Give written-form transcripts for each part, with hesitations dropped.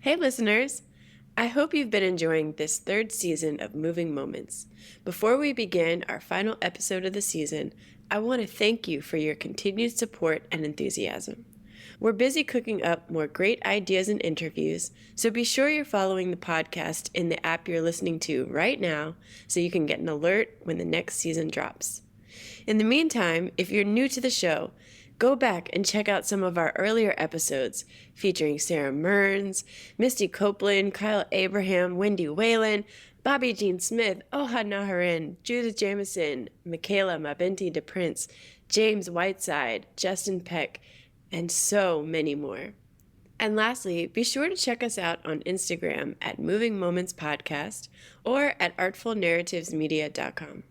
Hey listeners! I hope you've been enjoying this third season of Moving Moments. Before we begin our final episode of the season, I want to thank you for your continued support and enthusiasm. We're busy cooking up more great ideas and interviews, so be sure you're following the podcast in the app you're listening to right now so you can get an alert when the next season drops. In the meantime, if you're new to the show, go back and check out some of our earlier episodes featuring Sarah Mearns, Misty Copeland, Kyle Abraham, Wendy Whalen, Bobby Jean Smith, Ohad Naharin, Judith Jameson, Michaela Mabinti DePrince, James Whiteside, Justin Peck, and so many more. And lastly, be sure to check us out on Instagram at Moving Moments Podcast or at artfulnarrativesmedia.com.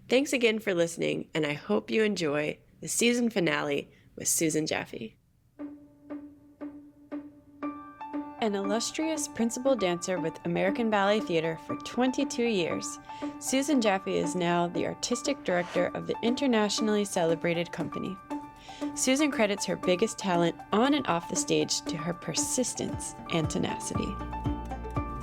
Thanks again for listening, and I hope you enjoy the season finale with Susan Jaffe. An illustrious principal dancer with American Ballet Theatre for 22 years, Susan Jaffe is now the artistic director of the internationally celebrated company. Susan credits her biggest talent on and off the stage to her persistence and tenacity.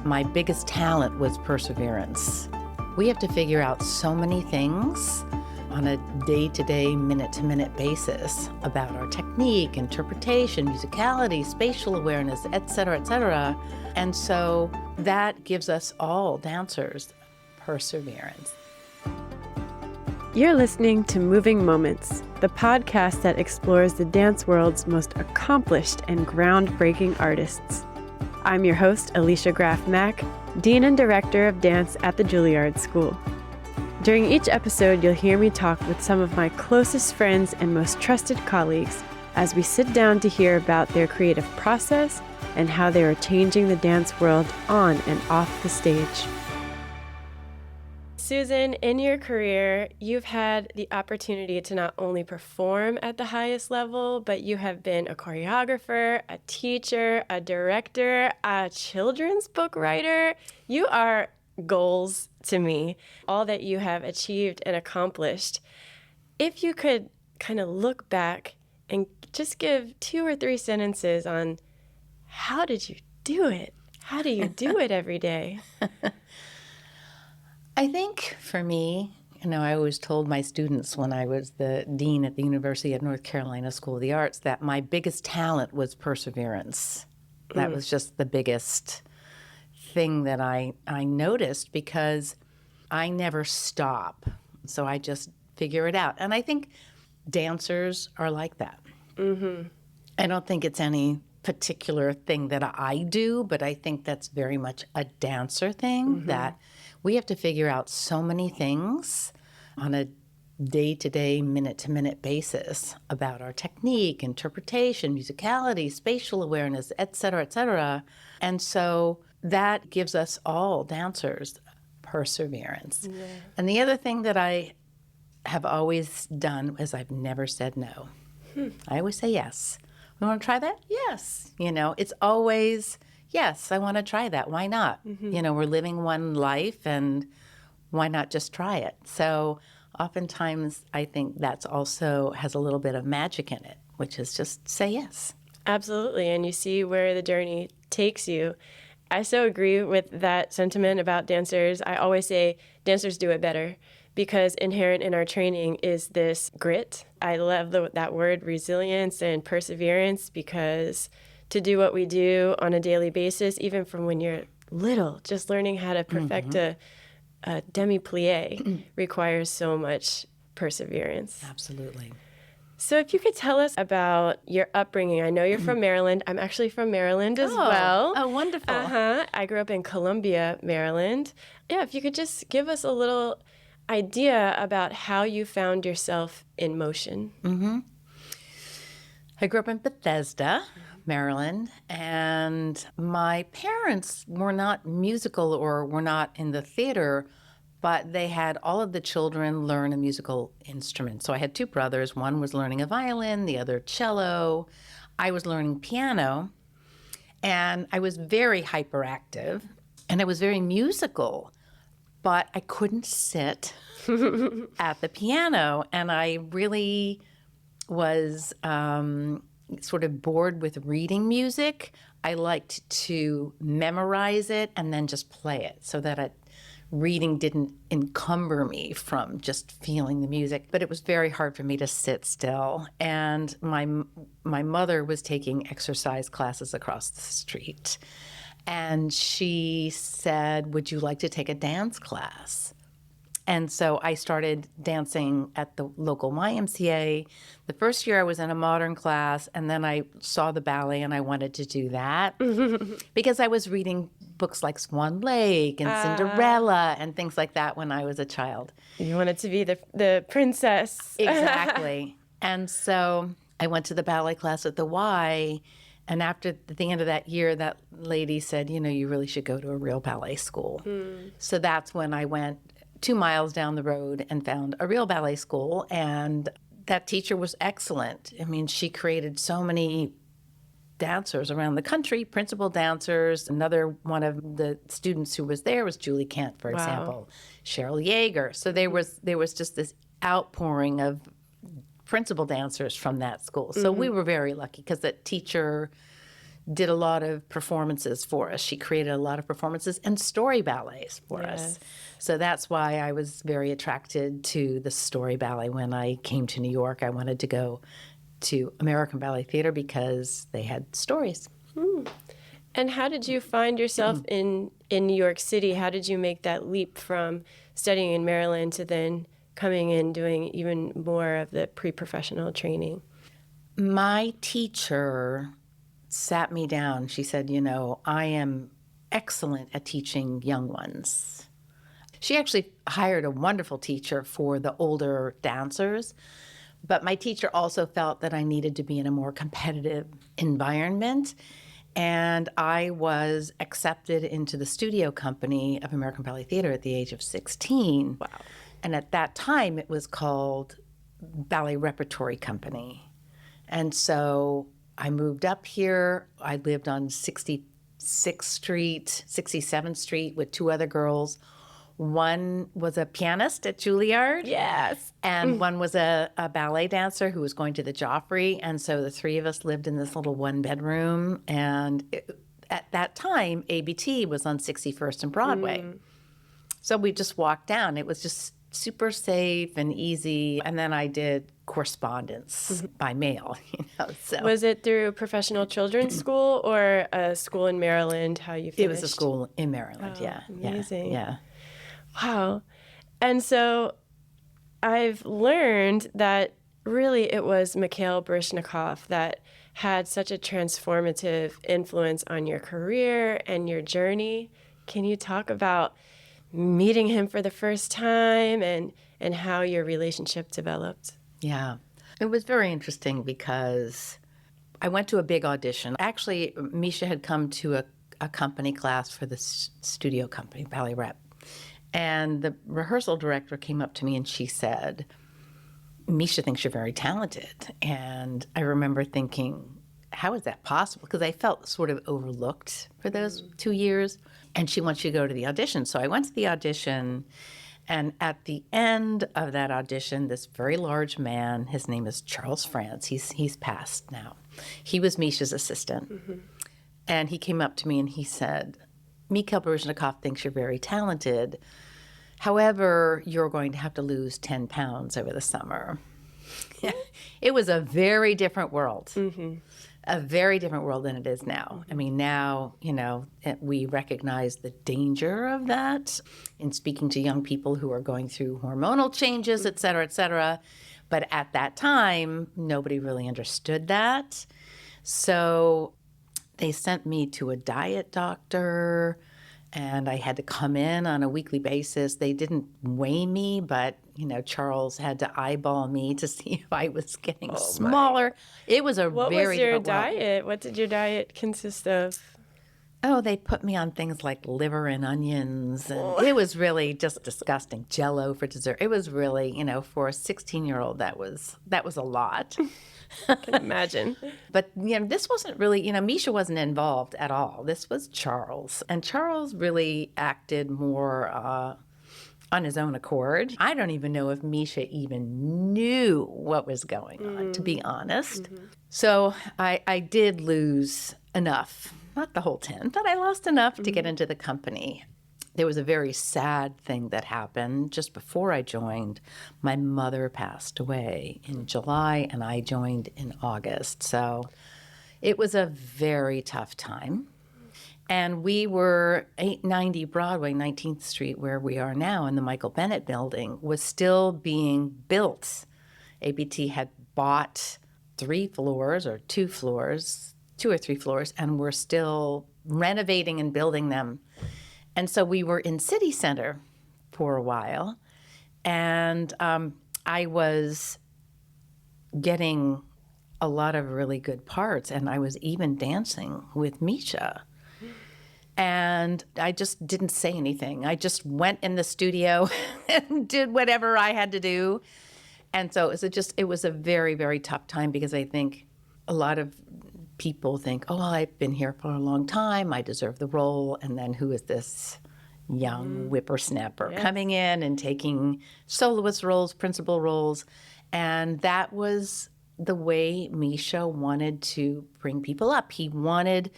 My biggest talent was perseverance. We have to figure out so many things on a day-to-day, minute-to-minute basis about our technique, interpretation, musicality, spatial awareness, etc., etc. And so that gives us all dancers perseverance. You're listening to Moving Moments, the podcast that explores the dance world's most accomplished and groundbreaking artists. I'm your host, Alicia Graff-Mack, Dean and Director of Dance at the Juilliard School. During each episode, you'll hear me talk with some of my closest friends and most trusted colleagues as we sit down to hear about their creative process and how they are changing the dance world on and off the stage. Susan, in your career, you've had the opportunity to not only perform at the highest level, but you have been a choreographer, a teacher, a director, a children's book writer. You are goals to me, all that you have achieved and accomplished. If you could kind of look back and just give 2 or 3 sentences on how did you do it? How do you do it every day? I think for me, I always told my students when I was the dean at the University of North Carolina School of the Arts that my biggest talent was perseverance. That was just the biggest thing that I noticed because I never stop. So I just figure it out. And I think dancers are like that. Mm-hmm. I don't think it's any particular thing that I do, but I think that's very much a dancer thing, that we have to figure out so many things on a day-to-day, minute-to-minute basis about our technique, interpretation, musicality, spatial awareness, etc., etc. And so that gives us all dancers perseverance. Yeah. And the other thing that I have always done is I've never said no. I always say yes. We want to try that? Yes. It's always, yes, I want to try that. Why not? We're living one life, and why not just try it? So oftentimes I think that's also has a little bit of magic in it, which is just say yes. Absolutely. And you see where the journey takes you. I so agree with that sentiment about dancers. I always say dancers do it better because inherent in our training is this grit. I love that word resilience and perseverance because to do what we do on a daily basis, even from when you're little, just learning how to perfect a demi-plie requires so much perseverance. Absolutely. So if you could tell us about your upbringing. I know you're from Maryland. I'm actually from Maryland as well. Oh, wonderful. I grew up in Columbia, Maryland. Yeah, if you could just give us a little idea about how you found yourself in motion. Mm-hmm. I grew up in Bethesda, Maryland, and my parents were not musical or were not in the theater, but they had all of the children learn a musical instrument. So I had 2 brothers. One was learning a violin, the other cello. I was learning piano, and I was very hyperactive, and I was very musical, but I couldn't sit at the piano, and I really was sort of bored with reading music, I liked to memorize it and then just play it so that reading didn't encumber me from just feeling the music. But it was very hard for me to sit still. And my mother was taking exercise classes across the street. And she said, "Would you like to take a dance class?" And so I started dancing at the local YMCA. The first year I was in a modern class, and then I saw the ballet and I wanted to do that because I was reading books like Swan Lake and Cinderella and things like that when I was a child. You wanted to be the princess. Exactly. And so I went to the ballet class at the Y, and after the end of that year, that lady said, you really should go to a real ballet school. So that's when I went 2 miles down the road and found a real ballet school, and that teacher was excellent. I mean, she created so many dancers around the country, principal dancers. Another one of the students who was there was Julie Kent, for example, Cheryl Yeager. So there was just this outpouring of principal dancers from that school. So we were very lucky because that teacher did a lot of performances for us. She created a lot of performances and story ballets for us. So that's why I was very attracted to the story ballet. When I came to New York, I wanted to go to American Ballet Theatre because they had stories. And how did you find yourself in New York City? How did you make that leap from studying in Maryland to then coming in doing even more of the pre-professional training? My teacher sat me down. She said, I am excellent at teaching young ones. She actually hired a wonderful teacher for the older dancers, but my teacher also felt that I needed to be in a more competitive environment, and I was accepted into the studio company of American Ballet Theatre at the age of 16. Wow. And at that time, it was called Ballet Repertory Company. And so I moved up here. I lived on 66th Street, 67th Street with 2 other girls. One was a pianist at Juilliard. Yes. And one was a ballet dancer who was going to the Joffrey. And so the 3 of us lived in this little 1-bedroom. And at that time, ABT was on 61st and Broadway. So we just walked down. It was just super safe and easy. And then I did correspondence by mail, So Was it through professional children's school or a school in Maryland? How you finished? It was a school in Maryland, Amazing. Yeah. Wow. And so I've learned that really it was Mikhail Baryshnikov that had such a transformative influence on your career and your journey. Can you talk about meeting him for the first time and how your relationship developed? Yeah. It was very interesting because I went to a big audition. Actually, Misha had come to a company class for the studio company, Ballet Rep. And the rehearsal director came up to me and she said, "Misha thinks you're very talented." And I remember thinking, how is that possible? Because I felt sort of overlooked for those 2 years. And she wants you to go to the audition. So I went to the audition. And at the end of that audition, this very large man, his name is Charles France. He's passed now. He was Misha's assistant. And he came up to me and he said, "Mikhail Baryshnikov thinks you're very talented. However, you're going to have to lose 10 pounds over the summer." It was a very different world. A very different world than it is now. I mean, now, we recognize the danger of that in speaking to young people who are going through hormonal changes, et cetera, et cetera. But at that time, nobody really understood that. So they sent me to a diet doctor, and I had to come in on a weekly basis. They didn't weigh me, but, Charles had to eyeball me to see if I was getting smaller. It was What was your diet? What did your diet consist of? Oh, they put me on things like liver and onions. And it was really just disgusting. Jell-O for dessert. It was really, for a 16-year-old, that was a lot. I can imagine. But, this wasn't really, Misha wasn't involved at all. This was Charles. And Charles really acted more on his own accord. I don't even know if Misha even knew what was going on, to be honest. So I did lose enough, not the whole 10, but I lost enough to get into the company. There was a very sad thing that happened just before I joined. My mother passed away in July, and I joined in August. So it was a very tough time. And we were 890 Broadway, 19th Street, where we are now in the Michael Bennett building, was still being built. ABT had bought 3 floors or 2 floors, 2 or 3 floors, and we're still renovating and building them. And so we were in City Center for a while, and I was getting a lot of really good parts, and I was even dancing with Misha. And I just didn't say anything. I just went in the studio and did whatever I had to do. And so it was a very, very tough time, because I think a lot of people think, oh, I've been here for a long time, I deserve the role, and then who is this young whippersnapper coming in and taking soloist roles, principal roles? And that was the way Misha wanted to bring people up. He wanted,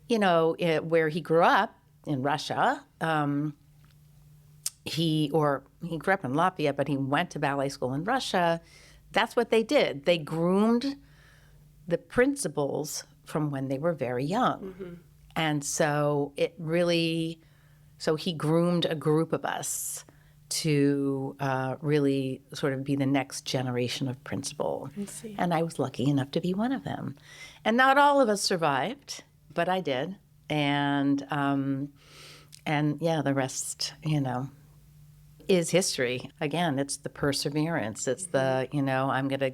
where he grew up in Russia, he grew up in Latvia, but he went to ballet school in Russia. That's what they did. They groomed the principals from when they were very young. And so so he groomed a group of us to really sort of be the next generation of principal. I see. And I was lucky enough to be one of them. And not all of us survived, but I did. And the rest, is history. Again, it's the perseverance. It's the, I'm going to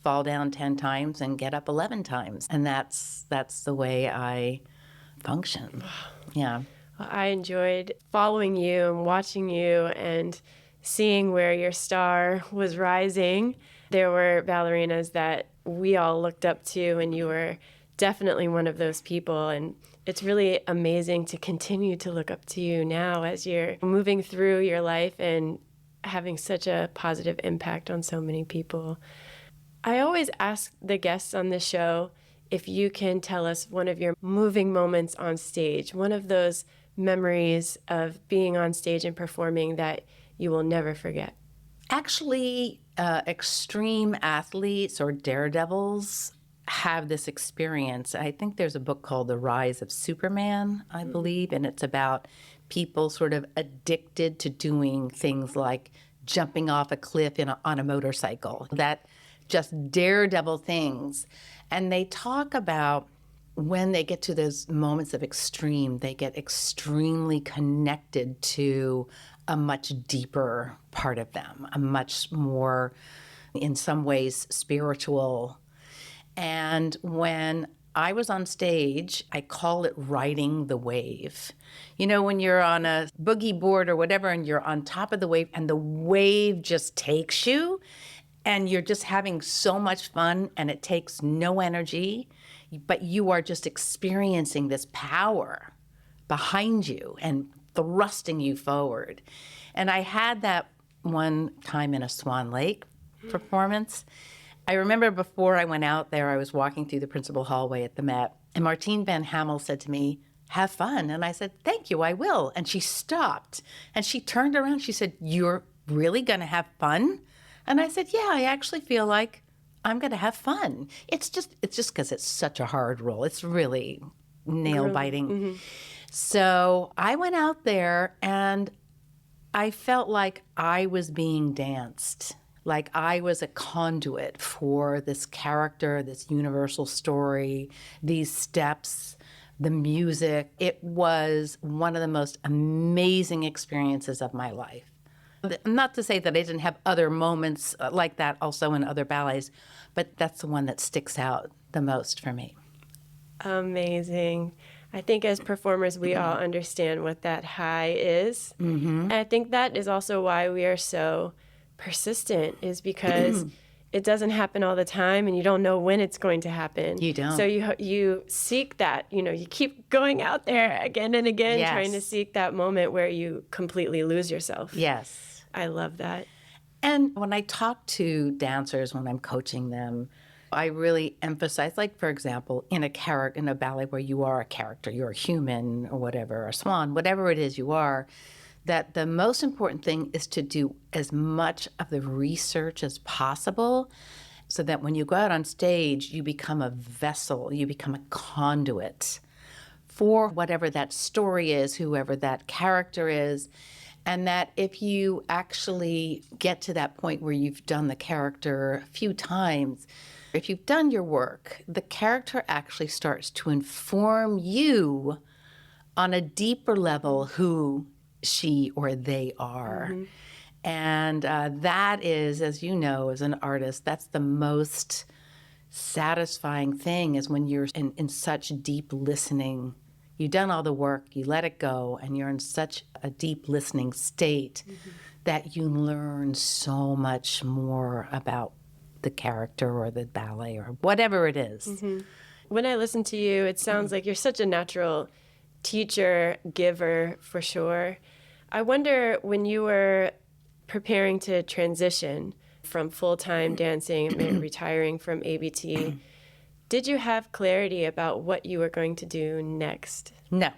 fall down 10 times and get up 11 times. And that's the way I function. Yeah. Well, I enjoyed following you and watching you and seeing where your star was rising. There were ballerinas that we all looked up to, and you were definitely one of those people. And it's really amazing to continue to look up to you now as you're moving through your life and having such a positive impact on so many people. I always ask the guests on this show if you can tell us one of your moving moments on stage, one of those memories of being on stage and performing that you will never forget. Actually, extreme athletes or daredevils have this experience. I think there's a book called The Rise of Superman, I believe, and it's about people sort of addicted to doing things like jumping off a cliff on a motorcycle, that just daredevil things. And they talk about when they get to those moments of extreme, they get extremely connected to a much deeper part of them, a much more, in some ways, spiritual. And when I was on stage, I call it riding the wave. When you're on a boogie board or whatever, and you're on top of the wave, and the wave just takes you, and you're just having so much fun, and it takes no energy, but you are just experiencing this power behind you and thrusting you forward. And I had that one time in a Swan Lake performance. I remember before I went out there, I was walking through the principal hallway at the Met, and Martine Van Hamel said to me, "Have fun." And I said, "Thank you, I will." And she stopped, and she turned around, she said, "You're really gonna have fun?" And I said, "Yeah, I actually feel like I'm gonna have fun." It's just because it's such a hard role. It's really nail-biting. Mm-hmm. So I went out there, and I felt like I was being danced, like I was a conduit for this character, this universal story, these steps, the music. It was one of the most amazing experiences of my life. Not to say that I didn't have other moments like that also in other ballets, but that's the one that sticks out the most for me. Amazing. I think as performers, we all understand what that high is. Mm-hmm. And I think that is also why we are so persistent, is because it doesn't happen all the time, and you don't know when it's going to happen. You don't. So you seek that, you keep going out there again and again, yes, trying to seek that moment where you completely lose yourself. Yes. I love that. And when I talk to dancers, when I'm coaching them, I really emphasize, like, for example, in a ballet where you are a character, you're a human or whatever, a swan, whatever it is you are, that the most important thing is to do as much of the research as possible so that when you go out on stage, you become a vessel, you become a conduit for whatever that story is, whoever that character is. And that if you actually get to that point where you've done the character a few times, if you've done your work, the character actually starts to inform you on a deeper level who she or they are. Mm-hmm. And that is, as you know, as an artist, that's the most satisfying thing, is when you're in such deep listening. You've done all the work, you let it go, and you're in such a deep listening state that you learn so much more about the character or the ballet or whatever it is. Mm-hmm. When I listen to you, it sounds like you're such a natural teacher, giver, for sure. I wonder, when you were preparing to transition from full-time dancing and retiring from ABT, did you have clarity about what you were going to do next? No.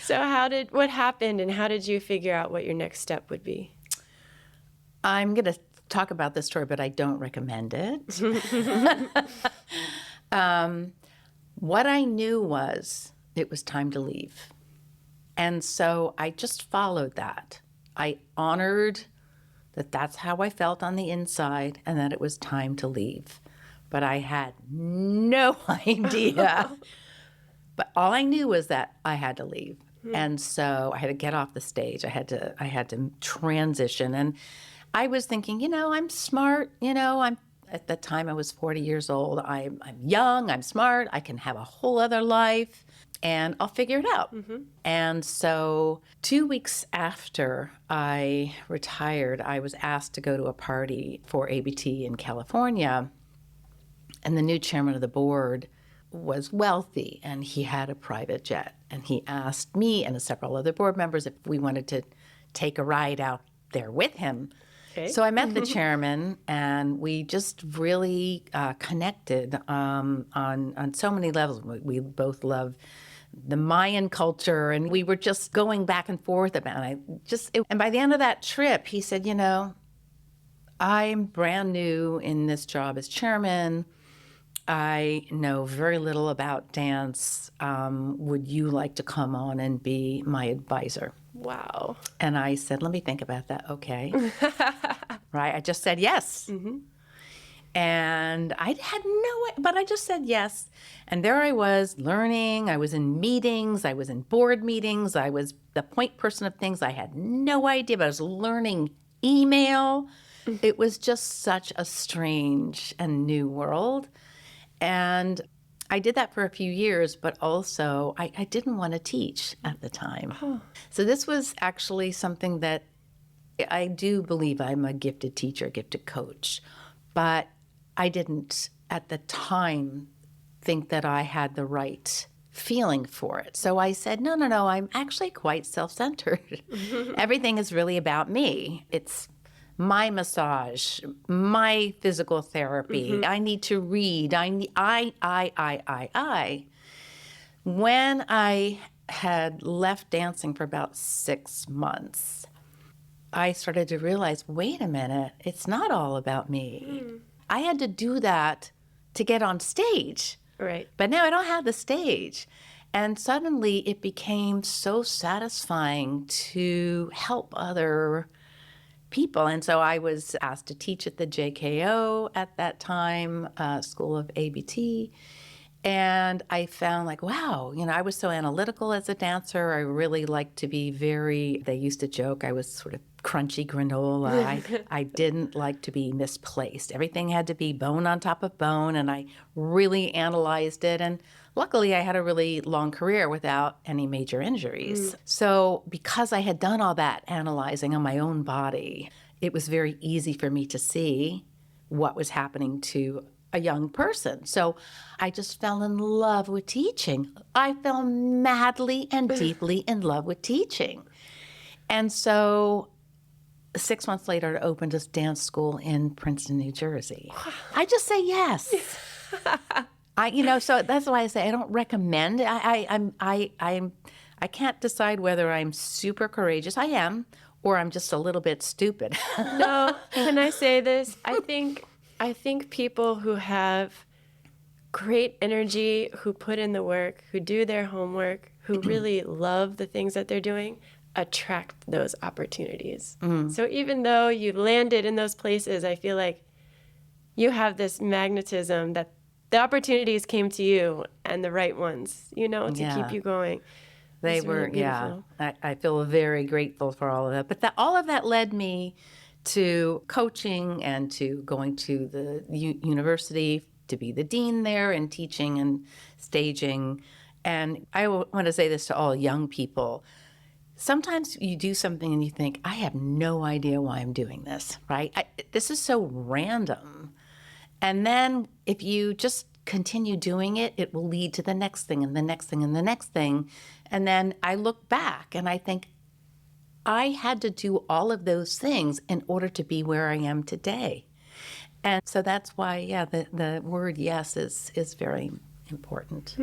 So what happened, and how did you figure out what your next step would be? I'm going to talk about this story, but I don't recommend it. What I knew was it was time to leave. And so I just followed that. I honored that that's how I felt on the inside and that it was time to leave. But I had no idea. But all I knew was that I had to leave. And so I had to get off the stage. I had to transition. And I was thinking, I'm smart. At the time I was 40 years old. I'm young, I'm smart, I can have a whole other life, and I'll figure it out. Mm-hmm. And so 2 weeks after I retired, I was asked to go to a party for ABT in California. And the new chairman of the board was wealthy, and he had a private jet. And he asked me and several other board members if we wanted to take a ride out there with him. Okay. So I met the chairman, and we just really connected on so many levels. We both love the Mayan culture, and we were just going back and forth about it. And by the end of that trip, he said, I'm brand new in this job as chairman. I know very little about dance. Would you like to come on and be my advisor? Wow. And I said, let me think about that. Okay. Right. I just said yes. Mm-hmm. And I had no idea, but I just said yes. And there I was learning. I was in meetings. I was in board meetings. I was the point person of things. I had no idea, but I was learning email. It was just such a strange and new world. And I did that for a few years, but also I didn't want to teach at the time. Oh. So this was actually something that I do believe I'm a gifted teacher, gifted coach, but I didn't at the time think that I had the right feeling for it. So I said, no, I'm actually quite self-centered. Everything is really about me. It's my massage, my physical therapy. Mm-hmm. I need to read. I. When I had left dancing for about 6 months, I started to realize, wait a minute, it's not all about me. Mm. I had to do that to get on stage. Right. But now I don't have the stage. And suddenly it became so satisfying to help other people. And so I was asked to teach at the JKO at that time, School of ABT. And I found wow, I was so analytical as a dancer. I really liked to be they used to joke, I was sort of crunchy granola. I didn't like to be misplaced. Everything had to be bone on top of bone, and I really analyzed it. And luckily, I had a really long career without any major injuries. So because I had done all that analyzing on my own body, it was very easy for me to see what was happening to a young person. So I just fell in love with teaching. I fell madly and deeply in love with teaching. And so 6 months later to open this dance school in Princeton, New Jersey. I just say yes. So that's why I say I don't recommend. I can't decide whether I'm super courageous. I am, or I'm just a little bit stupid. No, can I say this? I think people who have great energy, who put in the work, who do their homework, who really love the things that they're doing, attract those opportunities. So even though you landed in those places, I feel like you have this magnetism that the opportunities came to you, and the right ones, to keep you going. They were, beautiful. I feel very grateful for all of that. But all of that led me to coaching and to going to the university to be the dean there and teaching and staging. And I want to say this to all young people. Sometimes you do something and you think, I have no idea why I'm doing this, right? This is so random. And then if you just continue doing it, it will lead to the next thing and the next thing and the next thing. And then I look back and I think, I had to do all of those things in order to be where I am today. And so that's why, the word yes is very important.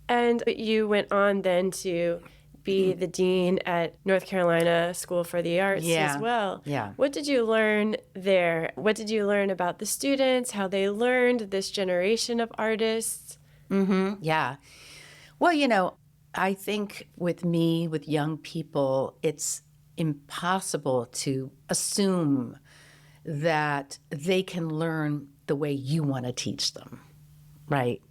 And you went on then to be the dean at North Carolina School for the Arts as well. Yeah. What did you learn there? What did you learn about the students, how they learned, this generation of artists? Yeah. Well, I think with young people, it's impossible to assume that they can learn the way you want to teach them, right?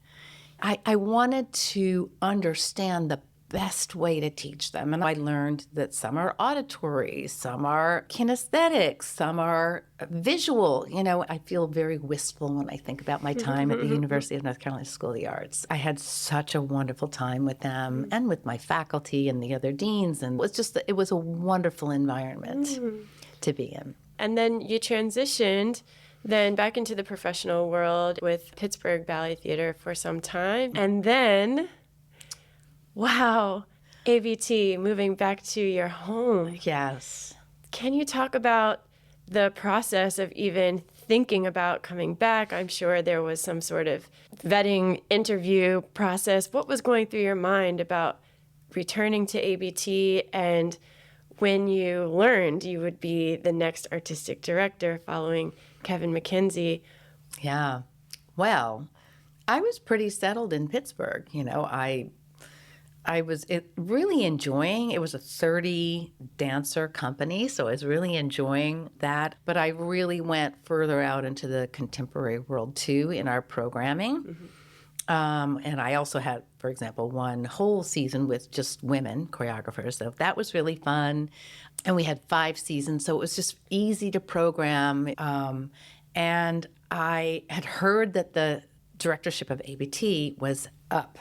I wanted to understand the best way to teach them. And I learned that some are auditory, some are kinesthetic, some are visual. I feel very wistful when I think about my time at the University of North Carolina School of the Arts. I had such a wonderful time with them and with my faculty and the other deans. And it was a wonderful environment to be in. And then you transitioned then back into the professional world with Pittsburgh Ballet Theatre for some time. And then, wow, ABT, moving back to your home. Yes. Can you talk about the process of even thinking about coming back? I'm sure there was some sort of vetting interview process. What was going through your mind about returning to ABT and when you learned you would be the next artistic director following Kevin McKenzie? Yeah. Well, I was pretty settled in Pittsburgh. I was really enjoying. It was a 30 dancer company, so I was really enjoying that. But I really went further out into the contemporary world too in our programming. And I also had, for example, one whole season with just women choreographers. So that was really fun. And we had 5 seasons, so it was just easy to program. And I had heard that the directorship of ABT was up.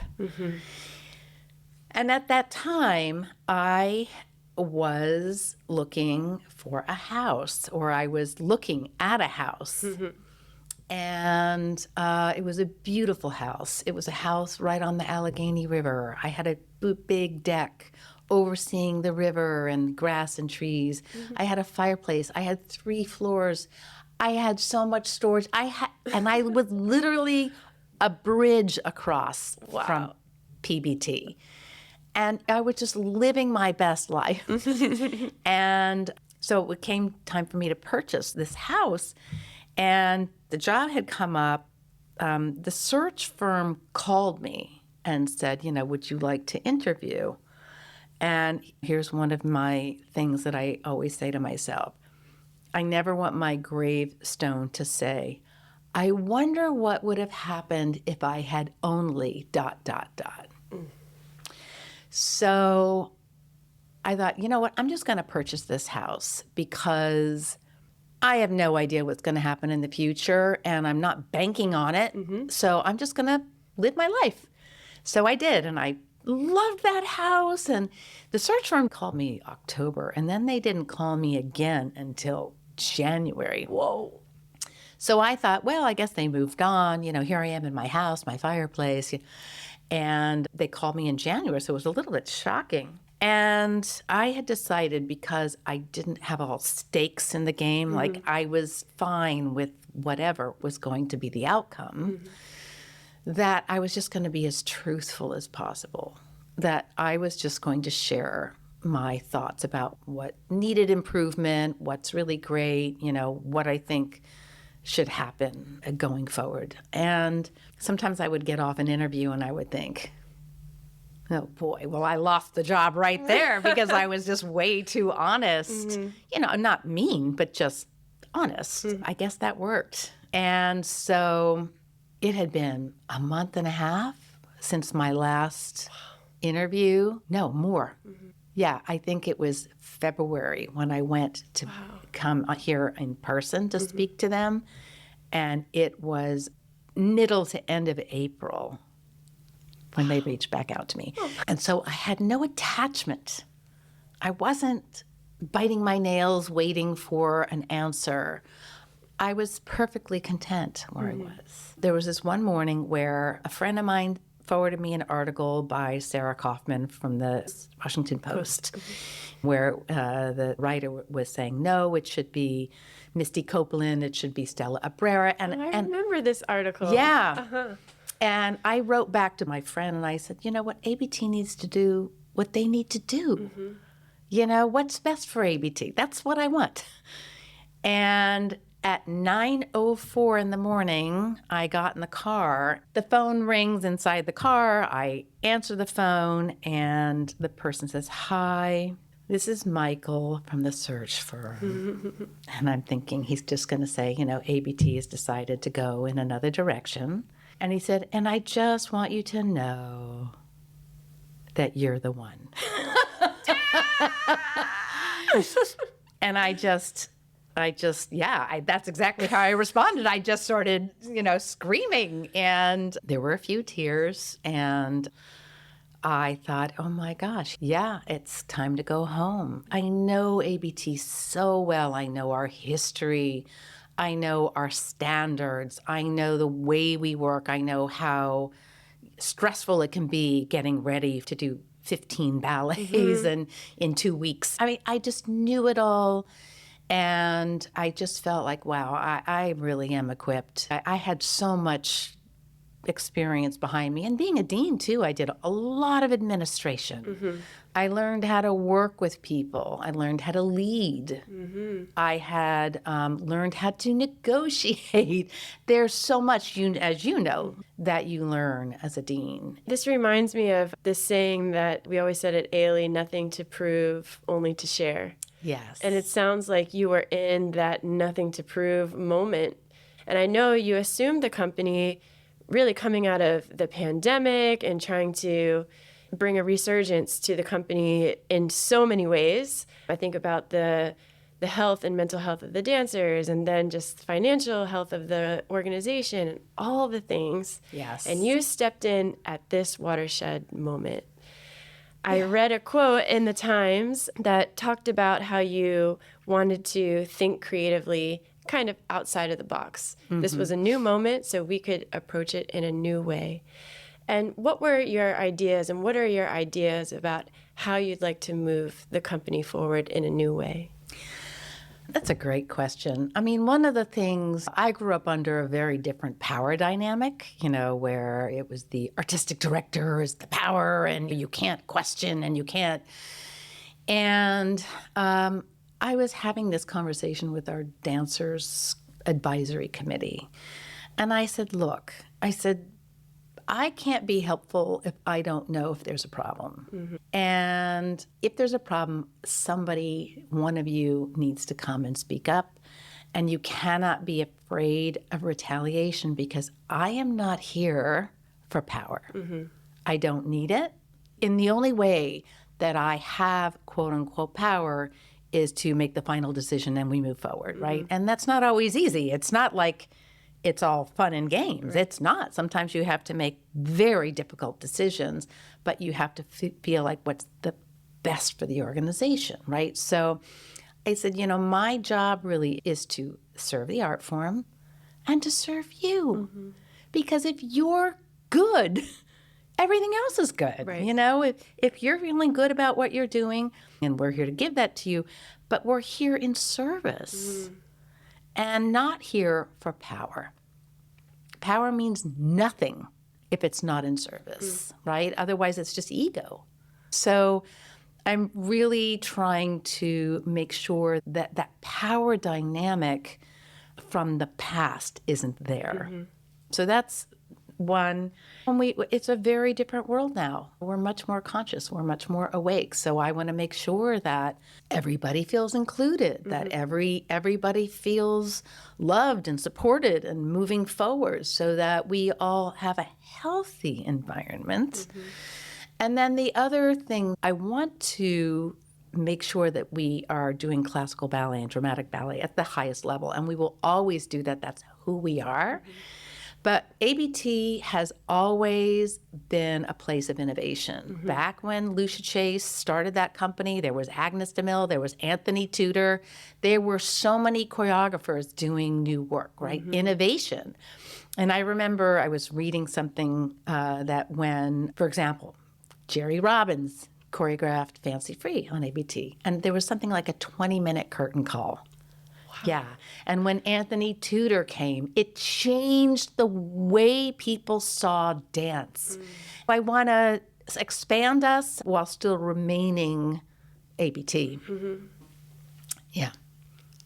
And at that time, I was looking for a house, or I was looking at a house. And it was a beautiful house. It was a house right on the Allegheny River. I had a big deck overseeing the river and grass and trees. I had a fireplace. I had 3 floors. I had so much storage. And I was literally a bridge across from PBT. And I was just living my best life. And so it came time for me to purchase this house. And the job had come up. The search firm called me and said, would you like to interview? And here's one of my things that I always say to myself. I never want my gravestone to say, I wonder what would have happened if I had only ... So I thought, you know what, I'm just going to purchase this house because I have no idea what's going to happen in the future, and I'm not banking on it. So I'm just going to live my life. So I did, and I loved that house. And the search firm called me October, and then they didn't call me again until January. Whoa. So I thought, well, I guess they moved on. Here I am in my house, my fireplace. And they called me in January, so it was a little bit shocking. And I had decided, because I didn't have all stakes in the game, like I was fine with whatever was going to be the outcome, that I was just going to be as truthful as possible, that I was just going to share my thoughts about what needed improvement, what's really great, what I think should happen going forward. And sometimes I would get off an interview and I would think, oh boy, well, I lost the job right there because I was just way too honest. Not mean, but just honest. I guess that worked. And so it had been a month and a half since my last interview. No, more. Yeah, I think it was February when I went to come here in person to speak to them. And it was middle to end of April when they reached back out to me. And so I had no attachment. I wasn't biting my nails waiting for an answer. I was perfectly content where I was. There was this one morning where a friend of mine forwarded me an article by Sarah Kaufman from the Washington Post, where the writer was saying, no, it should be Misty Copeland, it should be Stella Abrera. And I remember this article. Yeah. And I wrote back to my friend and I said, what ABT needs to do, what they need to do. What's best for ABT? That's what I want. And at 9:04 in the morning, I got in the car. The phone rings inside the car. I answer the phone, and the person says, hi, this is Michael from the search firm. And I'm thinking he's just going to say, ABT has decided to go in another direction. And he said, and I just want you to know that you're the one. And that's exactly how I responded. I just started, screaming. And there were a few tears. And I thought, oh my gosh, yeah, it's time to go home. I know ABT so well. I know our history. I know our standards. I know the way we work. I know how stressful it can be getting ready to do 15 ballets and in 2 weeks. I mean, I just knew it all. And I just felt like, wow, I really am equipped. I had so much experience behind me. And being a dean, too, I did a lot of administration. I learned how to work with people. I learned how to lead. I had learned how to negotiate. There's so much, as you know, that you learn as a dean. This reminds me of the saying that we always said at Ailey, nothing to prove, only to share. Yes. And it sounds like you were in that nothing to prove moment. And I know you assumed the company really coming out of the pandemic and trying to bring a resurgence to the company in so many ways. I think about the health and mental health of the dancers, and then just financial health of the organization, and all the things. Yes. And you stepped in at this watershed moment. I read a quote in the Times that talked about how you wanted to think creatively, kind of outside of the box. This was a new moment, so we could approach it in a new way. And what were your ideas, and what are your ideas about how you'd like to move the company forward in a new way? That's a great question. I mean, one of the things, I grew up under a very different power dynamic, where it was the artistic director is the power and you can't question and you can't. And I was having this conversation with our dancers advisory committee. And I said, look, I can't be helpful if I don't know if there's a problem. And if there's a problem, one of you needs to come and speak up. And you cannot be afraid of retaliation, because I am not here for power. I don't need it. And the only way that I have quote unquote power is to make the final decision and we move forward, right? And that's not always easy. It's not like it's all fun and games. Right. It's not. Sometimes you have to make very difficult decisions, but you have to feel like what's the best for the organization, right? So I said, my job really is to serve the art form and to serve you. Because if you're good, everything else is good. Right. You know, if you're feeling good about what you're doing, and we're here to give that to you, but we're here in service and not here for power. Power means nothing if it's not in service, right? Otherwise, it's just ego. So I'm really trying to make sure that that power dynamic from the past isn't there. So that's one. And it's a very different world now. We're much more conscious. We're much more awake. So I want to make sure that everybody feels included, that everybody feels loved and supported and moving forward so that we all have a healthy environment. And then the other thing, I want to make sure that we are doing classical ballet and dramatic ballet at the highest level. And we will always do that. That's who we are. But ABT has always been a place of innovation. Back when Lucia Chase started that company, there was Agnes DeMille, there was Anthony Tudor. There were so many choreographers doing new work, right? Innovation. And I remember I was reading something that when, for example, Jerry Robbins choreographed Fancy Free on ABT, and there was something like a 20-minute curtain call. Yeah. And when Anthony Tudor came, it changed the way people saw dance. I want to expand us while still remaining ABT. Yeah.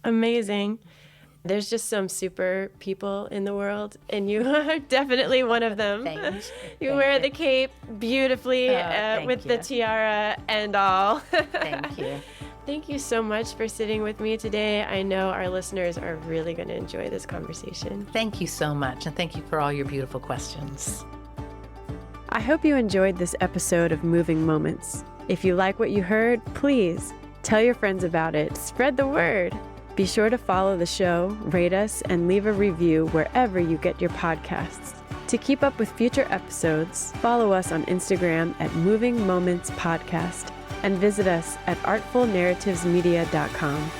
Amazing. There's just some super people in the world, and you are definitely one of them. Thanks. You wear the cape beautifully with the you. tiara and all. Thank you. Thank you so much for sitting with me today. I know our listeners are really going to enjoy this conversation. Thank you so much, and thank you for all your beautiful questions. I hope you enjoyed this episode of Moving Moments. If you like what you heard, please tell your friends about it. Spread the word. Be sure to follow the show, rate us, and leave a review wherever you get your podcasts. To keep up with future episodes, follow us on Instagram at Moving Moments Podcast and visit us at artfulnarrativesmedia.com.